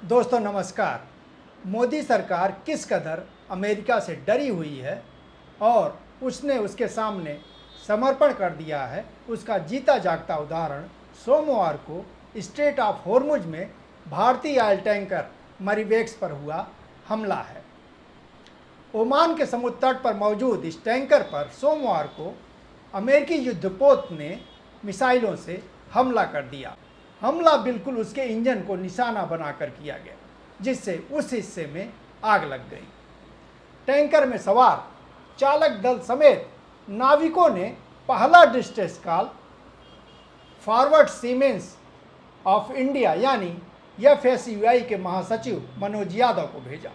दोस्तों नमस्कार। मोदी सरकार किस कदर अमेरिका से डरी हुई है और उसने उसके सामने समर्पण कर दिया है, उसका जीता जागता उदाहरण सोमवार को स्ट्रेट ऑफ होर्मुज में भारतीय ऑयल टैंकर मरीवेक्स पर हुआ हमला है। ओमान के समुद्र तट पर मौजूद इस टैंकर पर सोमवार को अमेरिकी युद्धपोत ने मिसाइलों से हमला कर दिया। हमला बिल्कुल उसके इंजन को निशाना बनाकर किया गया, जिससे उस हिस्से में आग लग गई। टैंकर में सवार चालक दल समेत नाविकों ने पहला distress call forward siemens of India यानी FSUI के महासचिव मनोज यादव को भेजा।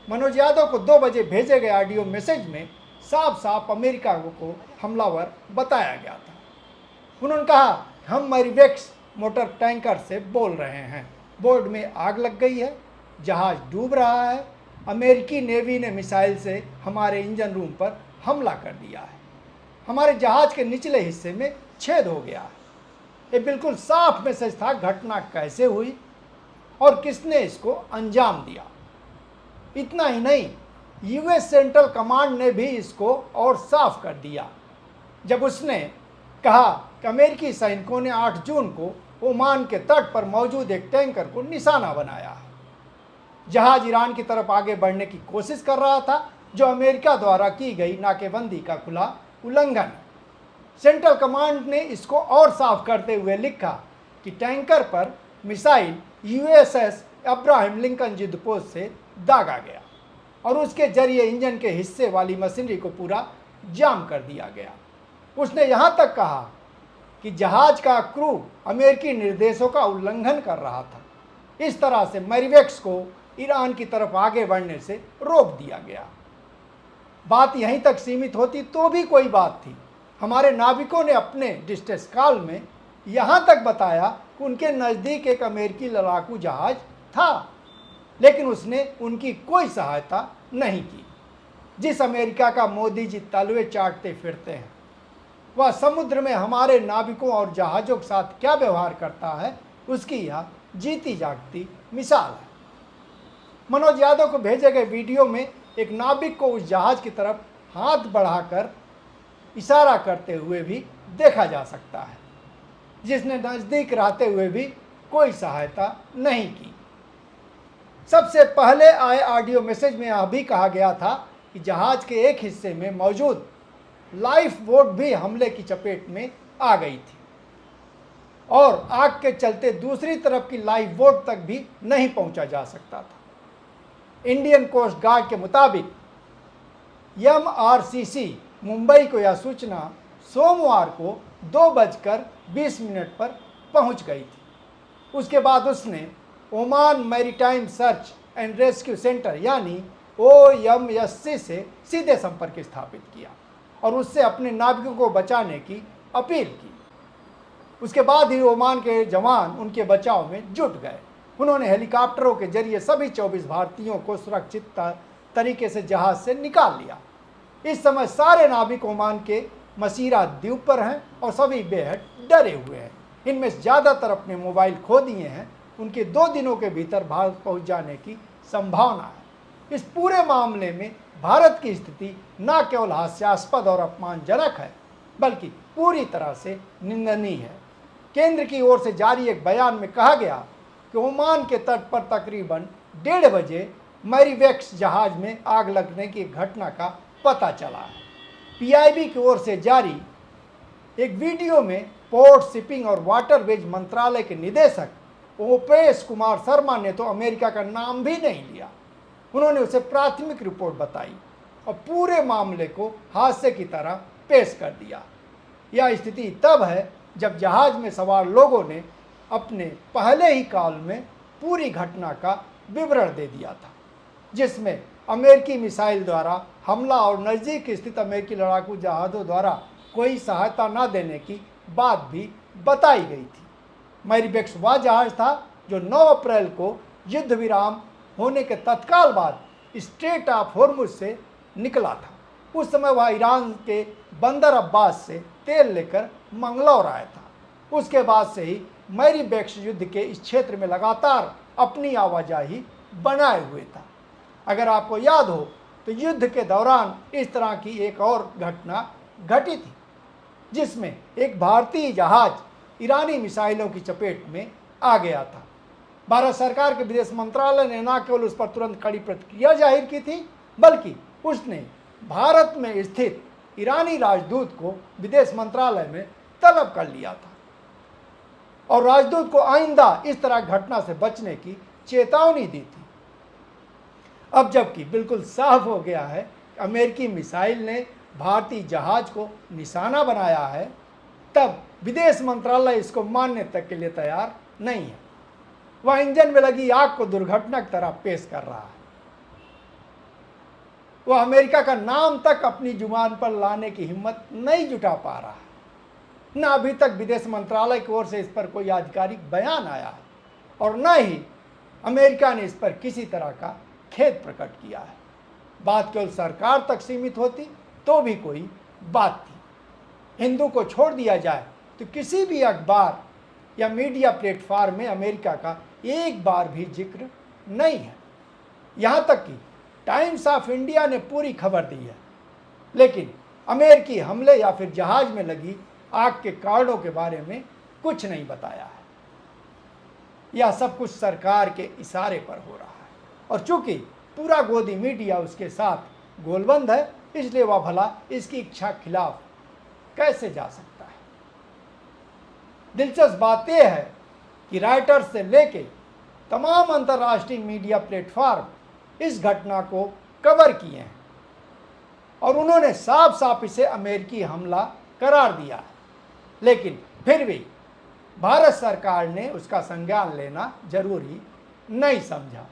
मनोज यादव को 2 बजे भेजे गए ऑडियो मैसेज में साफ साफ अमेरिका को हमलावर बताया गया था। उन्होंने कहा, हम मरीवेक्स मोटर टैंकर से बोल रहे हैं, बोर्ड में आग लग गई है, जहाज डूब रहा है, अमेरिकी नेवी ने मिसाइल से हमारे इंजन रूम पर हमला कर दिया है, हमारे जहाज के निचले हिस्से में छेद हो गया है। ये बिल्कुल साफ मैसेज था घटना कैसे हुई और किसने इसको अंजाम दिया। इतना ही नहीं, US सेंट्रल कमांड ने भी इसको और साफ कर दिया जब उसने कहा कि अमेरिकी सैनिकों ने 8 जून को ओमान के तट पर मौजूद एक टैंकर को निशाना बनाया है। जहाज ईरान की तरफ आगे बढ़ने की कोशिश कर रहा था, जो अमेरिका द्वारा की गई नाकेबंदी का खुला उल्लंघन है। सेंट्रल कमांड ने इसको और साफ करते हुए लिखा कि टैंकर पर मिसाइल USS अब्राहम लिंकन युद्धपोत से दागा गया और उसके जरिए इंजन के हिस्से वाली मशीनरी को पूरा जाम कर दिया गया। उसने यहाँ तक कहा कि जहाज का क्रू अमेरिकी निर्देशों का उल्लंघन कर रहा था। इस तरह से मरीवेक्स को ईरान की तरफ आगे बढ़ने से रोक दिया गया। बात यहीं तक सीमित होती तो भी कोई बात थी। हमारे नाविकों ने अपने डिस्ट्रेस कॉल में यहाँ तक बताया कि उनके नज़दीक एक अमेरिकी लड़ाकू जहाज था, लेकिन उसने उनकी कोई सहायता नहीं की। जिस अमेरिका का मोदी जी तलवे चाटते फिरते हैं, वह समुद्र में हमारे नाविकों और जहाज़ों के साथ क्या व्यवहार करता है, उसकी यह जीती जागती मिसाल है। मनोज यादव को भेजे गए वीडियो में एक नाविक को उस जहाज़ की तरफ हाथ बढ़ाकर इशारा करते हुए भी देखा जा सकता है, जिसने नज़दीक रहते हुए भी कोई सहायता नहीं की। सबसे पहले आए ऑडियो मैसेज में यह भी कहा गया था कि जहाज़ के एक हिस्से में मौजूद लाइफ बोट भी हमले की चपेट में आ गई थी और आग के चलते दूसरी तरफ की लाइफ बोट तक भी नहीं पहुंचा जा सकता था। इंडियन कोस्ट गार्ड के मुताबिक MRCC मुंबई को यह सूचना सोमवार को 2:20 पर पहुंच गई थी। उसके बाद उसने Oman maritime search and rescue centre यानी OMSC से सीधे संपर्क स्थापित किया और उससे अपने नाविकों को बचाने की अपील की। उसके बाद ही ओमान के जवान उनके बचाव में जुट गए। उन्होंने हेलीकॉप्टरों के जरिए सभी 24 भारतीयों को सुरक्षित तरीके से जहाज से निकाल लिया। इस समय सारे नाविक ओमान के मसीरा द्वीप पर हैं और सभी बेहद डरे हुए हैं। इनमें से ज़्यादातर अपने मोबाइल खो दिए हैं। उनके 2 दिनों के भीतर भारत पहुंच जाने की संभावना है। इस पूरे मामले में भारत की स्थिति न केवल हास्यास्पद और अपमानजनक है, बल्कि पूरी तरह से निंदनीय है। केंद्र की ओर से जारी एक बयान में कहा गया कि ओमान के तट पर तकरीबन 1:30 बजे मरीवेक्स जहाज में आग लगने की घटना का पता चला है। PIB की ओर से जारी एक वीडियो में पोर्ट शिपिंग और वाटरवेज मंत्रालय के निदेशक ओपेश कुमार शर्मा ने तो अमेरिका का नाम भी नहीं लिया। उन्होंने उसे प्राथमिक रिपोर्ट बताई और पूरे मामले को हादसे की तरह पेश कर दिया। यह स्थिति तब है जब जहाज में सवार लोगों ने अपने पहले ही कॉल में पूरी घटना का विवरण दे दिया था, जिसमें अमेरिकी मिसाइल द्वारा हमला और नज़दीक स्थित अमेरिकी लड़ाकू जहाज़ों द्वारा कोई सहायता न देने की बात भी बताई गई थी। मरीवेक्स वह जहाज था जो 9 अप्रैल को युद्ध विराम होने के तत्काल बाद स्ट्रेट ऑफ होर्मुज से निकला था। उस समय वह ईरान के बंदर अब्बास से तेल लेकर मंगलौर आया था। उसके बाद से ही मरीवेक्स युद्ध के इस क्षेत्र में लगातार अपनी आवाजाही बनाए हुए था। अगर आपको याद हो तो युद्ध के दौरान इस तरह की एक और घटना घटी थी, जिसमें एक भारतीय जहाज ईरानी मिसाइलों की चपेट में आ गया था। भारत सरकार के विदेश मंत्रालय ने न केवल उस पर तुरंत कड़ी प्रतिक्रिया जाहिर की थी, बल्कि उसने भारत में स्थित ईरानी राजदूत को विदेश मंत्रालय में तलब कर लिया था और राजदूत को आइंदा इस तरह घटना से बचने की चेतावनी दी थी। अब जबकि बिल्कुल साफ हो गया है कि अमेरिकी मिसाइल ने भारतीय जहाज को निशाना बनाया है, तब विदेश मंत्रालय इसको मानने तक के लिए तैयार नहीं है। वह इंजन में लगी आग को दुर्घटना की तरह पेश कर रहा है। वह अमेरिका का नाम तक अपनी जुबान पर लाने की हिम्मत नहीं जुटा पा रहा है। न अभी तक विदेश मंत्रालय की ओर से इस पर कोई आधिकारिक बयान आया है और न ही अमेरिका ने इस पर किसी तरह का खेद प्रकट किया है। बात केवल सरकार तक सीमित होती तो भी कोई बात थी। हिंदू को छोड़ दिया जाए तो किसी भी अखबार या मीडिया प्लेटफॉर्म में अमेरिका का एक बार भी जिक्र नहीं है। यहाँ तक कि टाइम्स ऑफ इंडिया ने पूरी खबर दी है, लेकिन अमेरिकी हमले या फिर जहाज में लगी आग के कारणों के बारे में कुछ नहीं बताया है। यह सब कुछ सरकार के इशारे पर हो रहा है और चूंकि पूरा गोदी मीडिया उसके साथ गोलबंद है, इसलिए वह भला इसकी इच्छा खिलाफ कैसे जा सकता है। दिलचस्प बात यह है कि रॉयटर्स से लेके तमाम अंतर्राष्ट्रीय मीडिया प्लेटफॉर्म इस घटना को कवर किए हैं और उन्होंने साफ साफ इसे अमेरिकी हमला करार दिया है, लेकिन फिर भी भारत सरकार ने उसका संज्ञान लेना जरूरी नहीं समझा।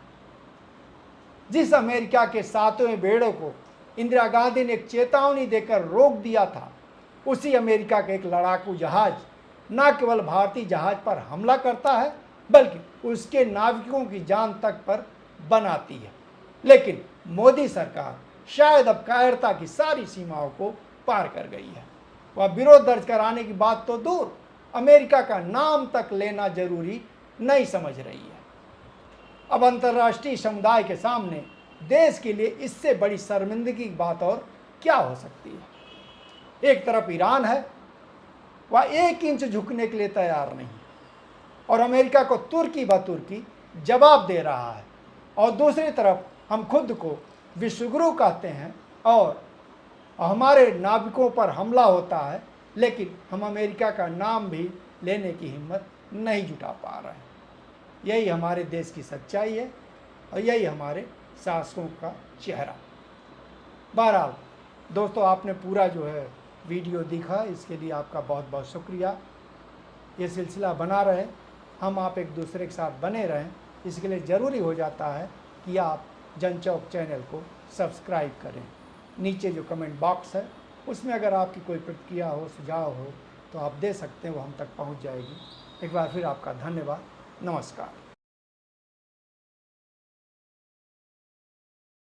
जिस अमेरिका के 7वें बेड़े को इंदिरा गांधी ने एक चेतावनी देकर रोक दिया था, उसी अमेरिका का एक लड़ाकू जहाज न केवल भारतीय जहाज पर हमला करता है, बल्कि उसके नाविकों की जान तक पर बनाती है। लेकिन मोदी सरकार शायद अब कायरता की सारी सीमाओं को पार कर गई है। वह विरोध दर्ज कराने की बात तो दूर, अमेरिका का नाम तक लेना जरूरी नहीं समझ रही है। अब अंतर्राष्ट्रीय समुदाय के सामने देश के लिए इससे बड़ी शर्मिंदगी की बात और क्या हो सकती है। एक तरफ ईरान है, वह 1 इंच झुकने के लिए तैयार नहीं और अमेरिका को तुर्की ब तुर्की जवाब दे रहा है, और दूसरी तरफ हम खुद को विश्वगुरु कहते हैं और हमारे नाविकों पर हमला होता है, लेकिन हम अमेरिका का नाम भी लेने की हिम्मत नहीं जुटा पा रहे हैं। यही हमारे देश की सच्चाई है और यही हमारे शासकों का चेहरा। बहरहाल दोस्तों, आपने पूरा जो है वीडियो देखा, इसके लिए आपका बहुत बहुत शुक्रिया। ये सिलसिला बना रहे, हम आप एक दूसरे के साथ बने रहें, इसके लिए ज़रूरी हो जाता है कि आप जनचौक चैनल को सब्सक्राइब करें। नीचे जो कमेंट बॉक्स है उसमें अगर आपकी कोई प्रतिक्रिया हो, सुझाव हो तो आप दे सकते हैं, वो हम तक पहुंच जाएगी। एक बार फिर आपका धन्यवाद। नमस्कार।